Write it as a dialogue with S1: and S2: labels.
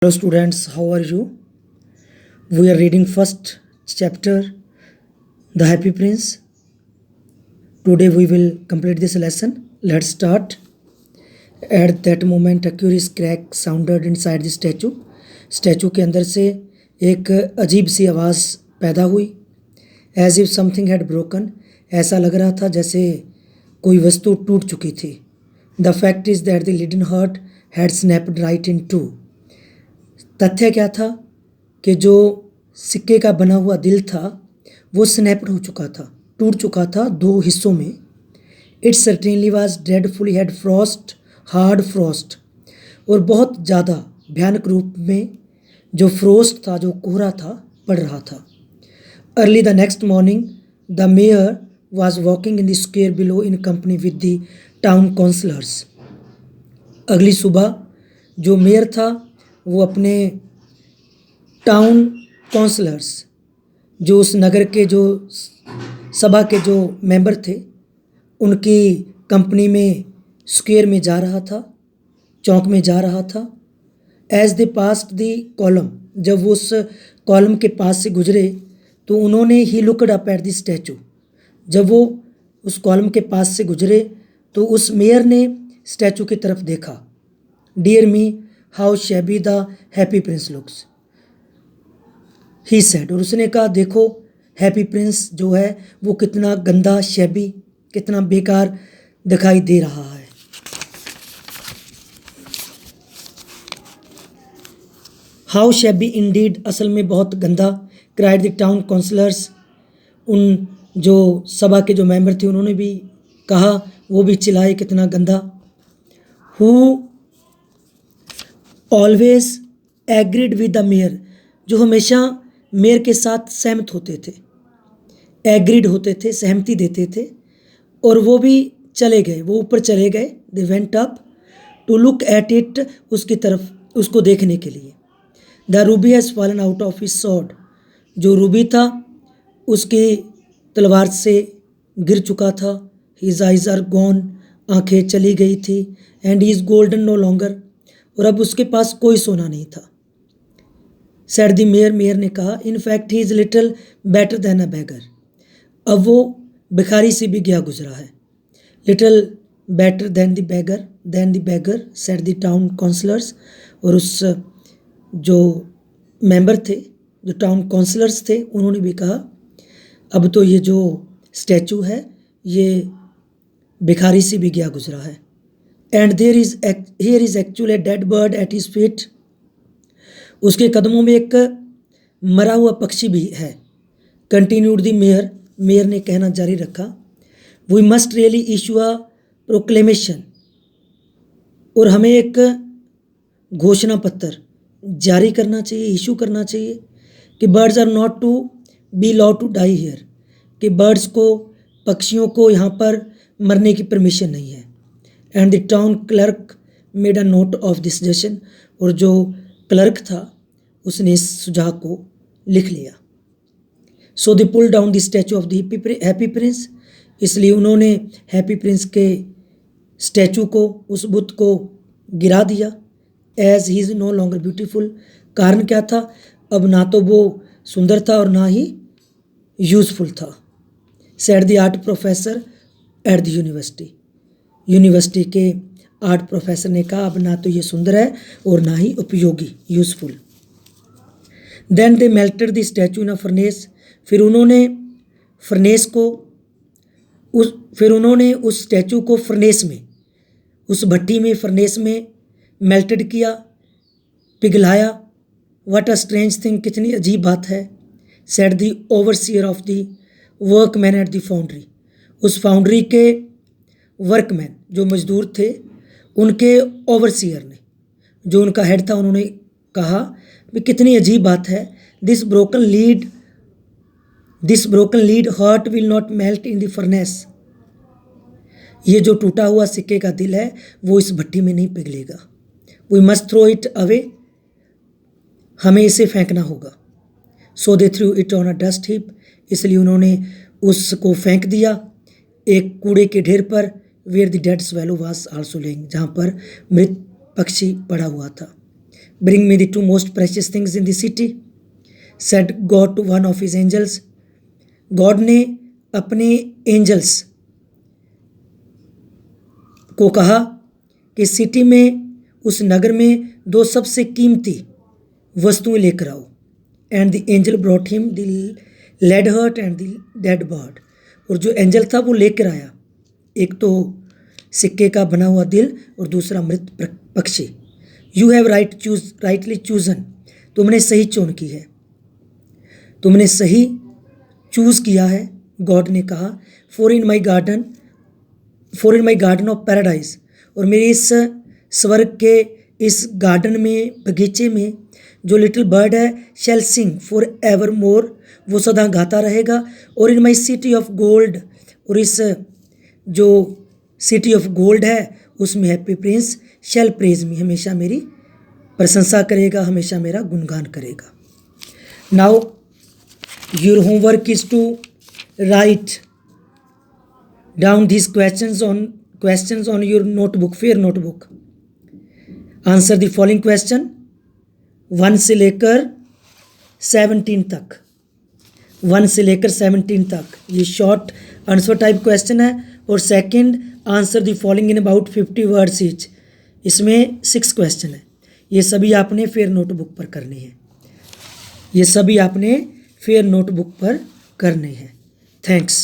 S1: Hello students, how are you? We are reading first chapter, The Happy Prince. Today we will complete this lesson. Let's start. At that moment a curious crack sounded inside the statue. Statue के अंदर से एक अजीब सी आवाज़ पैदा हुई. As if something had broken. ऐसा लग रहा था जैसे कोई वस्तु टूट चुकी थी. The fact is that the leaden heart had snapped right in two. तथ्य क्या था कि जो सिक्के का बना हुआ दिल था वो स्नैप्ड हो चुका था, टूट चुका था दो हिस्सों में. It certainly was dreadfully hard frost, hard frost, और बहुत ज़्यादा भयानक रूप में जो फ्रोस्ट था, जो कोहरा था, पड़ रहा था. Early the next morning the mayor was walking in the square below in company with the town councillors. अगली सुबह जो मेयर था वो अपने टाउन काउंसलर्स, जो उस नगर के जो सभा के जो मेंबर थे, उनकी कंपनी में स्क्वायर में जा रहा था, चौक में जा रहा था. As they passed the column, जब वो उस कॉलम के पास से गुजरे तो उन्होंने he looked up at the statue. जब वो उस कॉलम के पास से गुजरे तो उस मेयर ने स्टैचू की तरफ देखा. Dear me, how shabby the happy prince looks, he said. और उसने कहा, देखो हैप्पी प्रिंस जो है वो कितना गंदा, शैबी, कितना बेकार दिखाई दे रहा है. हाउ शैबी इंडीड, असल में बहुत गंदा. क्राइड द टाउन काउंसलर्स, उन जो सभा के जो मेंबर थे उन्होंने भी कहा, वो भी चिल्लाए, कितना गंदा. Who always agreed with the mayor, जो हमेशा मेयर के साथ सहमत होते थे, एग्रीड होते थे, सहमति देते थे. और वो भी चले गए, वो ऊपर चले गए. They went up to look at it, उसकी तरफ, उसको देखने के लिए. The ruby has fallen out of his sword, जो रूबी था उसकी तलवार से गिर चुका था. हिज आइज आर गॉन, आंखें चली गई थी. And he is golden no longer, और अब उसके पास कोई सोना नहीं था. सेड द मेयर, मेयर ने कहा, in fact he is little better than a beggar, अब वो भिखारी से भी गया गुजरा है. Little better than the beggar, said the town councillors. और उस जो मेंबर थे, जो टाउन काउंसलर्स थे, उन्होंने भी कहा, अब तो ये जो स्टैचू है ये भिखारी से भी गया गुजरा है. And here is actually a dead bird at his feet, उसके कदमों में एक मरा हुआ पक्षी भी है. कंटिन्यूड द मेयर, मेयर ने कहना जारी रखा, we must really issue a proclamation, और हमें एक घोषणा पत्र जारी करना चाहिए, इशू करना चाहिए कि birds are not to be law to die here, कि बर्ड्स को, पक्षियों को यहाँ पर मरने की परमिशन नहीं है. And the town clerk made a note of this suggestion, और जो क्लर्क था उसने इस सुझाव को लिख लिया. So they pull down the statue of the happy prince, इसलिए उन्होंने हैप्पी प्रिंस के स्टैचू को, उस बुत को गिरा दिया. As he is no longer beautiful, कारण क्या था, अब ना तो वो सुंदर था और ना ही यूजफुल था. Said the art professor at the university, university के आर्ट प्रोफेसर ने कहा, अब ना तो ये सुंदर है और ना ही उपयोगी, useful. Then they melted the statue in a furnace, फिर उन्होंने उस स्टैचू को फर्नेस में, उस भट्टी में, फर्नेस में मेल्टेड किया, पिघलाया. व्हाट अ स्ट्रेंज थिंग, कितनी अजीब बात है. Said the overseer of the workman at the foundry, उस फाउंड्री के वर्कमैन, जो मजदूर थे, उनके ओवरसीयर ने, जो उनका हेड था, उन्होंने कहा कि कितनी अजीब बात है. This broken lead heart will not melt in the furnace, ये जो टूटा हुआ सिक्के का दिल है वो इस भट्टी में नहीं पिघलेगा. We must throw it away, हमें इसे फेंकना होगा. So they threw it on a dust heap, इसलिए उन्होंने उसको फेंक दिया एक कूड़े के ढेर पर. Where the dead swallow was also lying, जहाँ पर मृत पक्षी पड़ा हुआ था. Bring me the two most precious things in the city, said God to one of his angels. God ने अपने एंजल्स को कहा कि सिटी में, उस नगर में दो सबसे कीमती वस्तुएं लेकर आओ. And the angel brought him the lead heart and the dead bird. और जो एंजल था वो लेकर आया, एक तो सिक्के का बना हुआ दिल और दूसरा मृत पक्षी. You have rightly chosen. तुमने सही चुन की है, तुमने सही चूज़ किया है, गॉड ने कहा. For in my garden of paradise. और मेरे इस स्वर्ग के इस गार्डन में, बगीचे में, जो लिटिल बर्ड है, शैल सिंग फॉर एवर मोर, वो सदा गाता रहेगा. और इन माई सिटी ऑफ गोल्ड. और इस जो सिटी ऑफ गोल्ड है उसमें हैप्पी प्रिंस शैल प्रेज मी, हमेशा मेरी प्रशंसा करेगा, हमेशा मेरा गुणगान करेगा. Now your homework is to write down these questions on your notebook, fair notebook. Answer the following question 1 से लेकर 17 तक. 1 से लेकर 17 तक ये शॉर्ट आंसर टाइप क्वेश्चन है. और second, answer the following in about 50 words each. इसमें 6 क्वेश्चन है. ये सभी आपने फेयर नोटबुक पर करने हैं. ये सभी आपने फेयर नोटबुक पर करने हैं. थैंक्स.